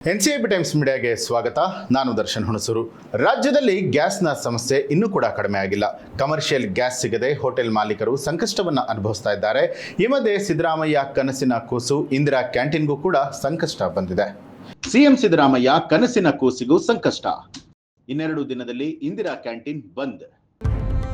NCIB times ಮೀಡಿಯಾಗೆ ಸ್ವಾಗತ. ನಾನು ದರ್ಶನ್ ಹುಣಸೂರು. ರಾಜ್ಯದಲ್ಲಿ ಗ್ಯಾಸ್ನ ಸಮಸ್ಯೆ ಇನ್ನೂ ಕೂಡ ಕಡಿಮೆ ಆಗಿಲ್ಲ. ಕಮರ್ಷಿಯಲ್ ಗ್ಯಾಸ್ ಸಿಗದೆ ಹೋಟೆಲ್ ಮಾಲೀಕರು ಸಂಕಷ್ಟವನ್ನು ಅನುಭವಿಸ್ತಾ ಇದ್ದಾರೆ. ಈ ಮಧ್ಯೆ ಸಿದ್ದರಾಮಯ್ಯ ಕನಸಿನ ಕೂಸು ಇಂದಿರಾ ಕ್ಯಾಂಟೀನ್ಗೂ ಕೂಡ ಸಂಕಷ್ಟ ಬಂದಿದೆ. ಸಿಎಂ ಸಿದ್ದರಾಮಯ್ಯ ಕನಸಿನ ಕೂಸಿಗೂ ಸಂಕಷ್ಟ. ಇನ್ನೆರಡು ದಿನದಲ್ಲಿ ಇಂದಿರಾ ಕ್ಯಾಂಟೀನ್ ಬಂದ್.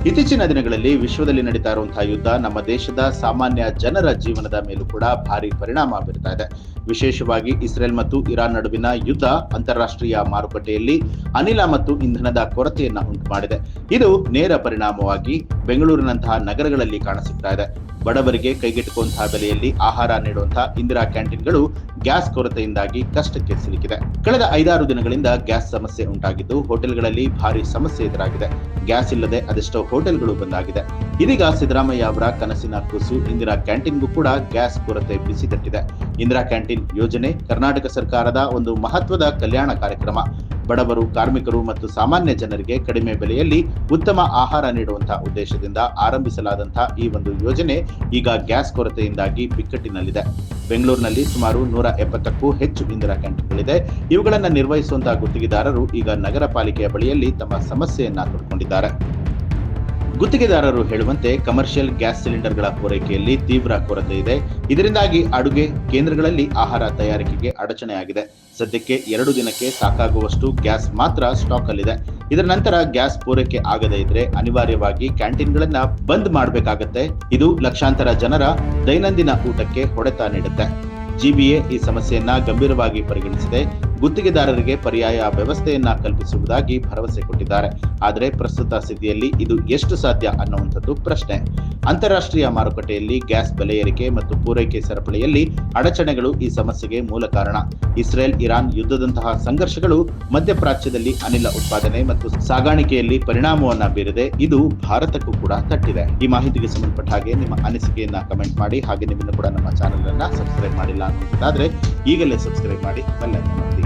ಇತ್ತೀಚಿನ ದಿನಗಳಲ್ಲಿ ವಿಶ್ವದಲ್ಲಿ ನಡೀತಾ ಇರುವಂತಹ ಯುದ್ಧ ನಮ್ಮ ದೇಶದ ಸಾಮಾನ್ಯ ಜನರ ಜೀವನದ ಮೇಲೂ ಕೂಡ ಭಾರಿ ಪರಿಣಾಮ ಬೀರ್ತಾ ಇದೆ. ವಿಶೇಷವಾಗಿ ಇಸ್ರೇಲ್ ಮತ್ತು ಇರಾನ್ ನಡುವಿನ ಯುದ್ಧ ಅಂತಾರಾಷ್ಟ್ರೀಯ ಮಾರುಕಟ್ಟೆಯಲ್ಲಿ ಅನಿಲ ಮತ್ತು ಇಂಧನದ ಕೊರತೆಯನ್ನ ಉಂಟು ಮಾಡಿದೆ. ಇದು ನೇರ ಪರಿಣಾಮವಾಗಿ ಬೆಂಗಳೂರಿನಂತಹ ನಗರಗಳಲ್ಲಿ ಕಾಣಸಿಗ್ತಾ ಇದೆ. ಬಡವರಿಗೆ ಕೈಗೆಟುಕುವಂತಹ ಬೆಲೆಯಲ್ಲಿ ಆಹಾರ ನೀಡುವಂತಹ ಇಂದಿರಾ ಕ್ಯಾಂಟೀನ್ಗಳು ಗ್ಯಾಸ್ ಕೊರತೆಯಿಂದಾಗಿ ಕಷ್ಟಕ್ಕೆ ಸಿಲುಕಿದೆ. ಕಳೆದ 5-6 ದಿನಗಳಿಂದ ಗ್ಯಾಸ್ ಸಮಸ್ಯೆ ಉಂಟಾಗಿದ್ದು ಹೋಟೆಲ್ಗಳಲ್ಲಿ ಭಾರಿ ಸಮಸ್ಯೆ ಎದುರಾಗಿದೆ. ಗ್ಯಾಸ್ ಇಲ್ಲದೆ ಅದೆಷ್ಟೋ ಹೋಟೆಲ್ಗಳು ಬಂದಾಗಿದೆ. ಇದೀಗ ಸಿದ್ದರಾಮಯ್ಯ ಅವರ ಕನಸಿನ ಕೂಸು ಇಂದಿರಾ ಕ್ಯಾಂಟೀನ್ಗೂ ಕೂಡ ಗ್ಯಾಸ್ ಕೊರತೆ ಬಿಸಿ ತಟ್ಟಿದೆ. ಇಂದಿರಾ ಕ್ಯಾಂಟೀನ್ ಯೋಜನೆ ಕರ್ನಾಟಕ ಸರ್ಕಾರದ ಒಂದು ಮಹತ್ವದ ಕಲ್ಯಾಣ ಕಾರ್ಯಕ್ರಮ. ಬಡವರು, ಕಾರ್ಮಿಕರು ಮತ್ತು ಸಾಮಾನ್ಯ ಜನರಿಗೆ ಕಡಿಮೆ ಬೆಲೆಯಲ್ಲಿ ಉತ್ತಮ ಆಹಾರ ನೀಡುವಂತಹ ಉದ್ದೇಶದಿಂದ ಆರಂಭಿಸಲಾದಂತಹ ಈ ಒಂದು ಯೋಜನೆ ಈಗ ಗ್ಯಾಸ್ ಕೊರತೆಯಿಂದಾಗಿ ಬಿಕ್ಕಟ್ಟಿನಲ್ಲಿದೆ. ಬೆಂಗಳೂರಿನಲ್ಲಿ ಸುಮಾರು 170ಕ್ಕೂ ಹೆಚ್ಚು ಇಂದಿರಾ ಕ್ಯಾಂಟೀನ್ಗಳಿದೆ. ಇವುಗಳನ್ನು ನಿರ್ವಹಿಸುವಂತಹ ಗುತ್ತಿಗೆದಾರರು ಈಗ ನಗರ ಪಾಲಿಕೆಯ ಬಳಿಯಲ್ಲಿ ತಮ್ಮ ಸಮಸ್ಯೆಯನ್ನ ತೋಡಿಕೊಂಡಿದ್ದಾರೆ. ಗುತ್ತಿಗೆದಾರರು ಹೇಳುವಂತೆ ಕಮರ್ಷಿಯಲ್ ಗ್ಯಾಸ್ ಸಿಲಿಂಡರ್ಗಳ ಪೂರೈಕೆಯಲ್ಲಿ ತೀವ್ರ ಕೊರತೆ ಇದೆ. ಇದರಿಂದಾಗಿ ಅಡುಗೆ ಕೇಂದ್ರಗಳಲ್ಲಿ ಆಹಾರ ತಯಾರಿಕೆಗೆ ಅಡಚಣೆಯಾಗಿದೆ. ಸದ್ಯಕ್ಕೆ 2 ದಿನಕ್ಕೆ ಸಾಕಾಗುವಷ್ಟು ಗ್ಯಾಸ್ ಮಾತ್ರ ಸ್ಟಾಕ್ ಅಲ್ಲಿದೆ. ಇದರ ನಂತರ ಗ್ಯಾಸ್ ಪೂರೈಕೆ ಆಗದೇ ಇದ್ರೆ ಅನಿವಾರ್ಯವಾಗಿ ಕ್ಯಾಂಟೀನ್ಗಳನ್ನ ಬಂದ್ ಮಾಡಬೇಕಾಗತ್ತೆ. ಇದು ಲಕ್ಷಾಂತರ ಜನರ ದೈನಂದಿನ ಊಟಕ್ಕೆ ಹೊಡೆತ ನೀಡುತ್ತೆ. ಜಿಬಿಎ ಈ ಸಮಸ್ಯೆಯನ್ನ ಗಂಭೀರವಾಗಿ ಪರಿಗಣಿಸಿದೆ. ಗುತ್ತಿಗೆದಾರರಿಗೆ ಪರ್ಯಾಯ ವ್ಯವಸ್ಥೆಯನ್ನ ಕಲ್ಪಿಸುವುದಾಗಿ ಭರವಸೆ ಕೊಟ್ಟಿದ್ದಾರೆ. ಆದರೆ ಪ್ರಸ್ತುತ ಸ್ಥಿತಿಯಲ್ಲಿ ಇದು ಎಷ್ಟು ಸಾಧ್ಯ ಅನ್ನುವಂಥದ್ದು ಪ್ರಶ್ನೆ. ಅಂತಾರಾಷ್ಟ್ರೀಯ ಮಾರುಕಟ್ಟೆಯಲ್ಲಿ ಗ್ಯಾಸ್ ಬೆಲೆ ಏರಿಕೆ ಮತ್ತು ಪೂರೈಕೆ ಸರಪಳಿಯಲ್ಲಿ ಅಡಚಣೆಗಳು ಈ ಸಮಸ್ಯೆಗೆ ಮೂಲ ಕಾರಣ. ಇಸ್ರೇಲ್ ಇರಾನ್ ಯುದ್ಧದಂತಹ ಸಂಘರ್ಷಗಳು ಮಧ್ಯಪ್ರಾಚ್ಯದಲ್ಲಿ ಅನಿಲ ಉತ್ಪಾದನೆ ಮತ್ತು ಸಾಗಾಣಿಕೆಯಲ್ಲಿ ಪರಿಣಾಮವನ್ನ ಬೀರಿದೆ. ಇದು ಭಾರತಕ್ಕೂ ಕೂಡ ತಟ್ಟಿದೆ. ಈ ಮಾಹಿತಿಗೆ ಸಂಬಂಧಪಟ್ಟ ಹಾಗೆ ನಿಮ್ಮ ಅನಿಸಿಕೆಯನ್ನ ಕಮೆಂಟ್ ಮಾಡಿ. ಹಾಗೆ ನಿಮ್ಮನ್ನು ಕೂಡ ನಮ್ಮ ಚಾನೆಲ್ ಅನ್ನ ಸಬ್ಸ್ಕ್ರೈಬ್ ಮಾಡಿಲ್ಲ ಅನ್ನೋದಾದ್ರೆ ಈಗಲೇ ಸಬ್ಸ್ಕ್ರೈಬ್ ಮಾಡಿ, ಬೆಲ್ ಐಕಾನ್ ಒತ್ತಿ.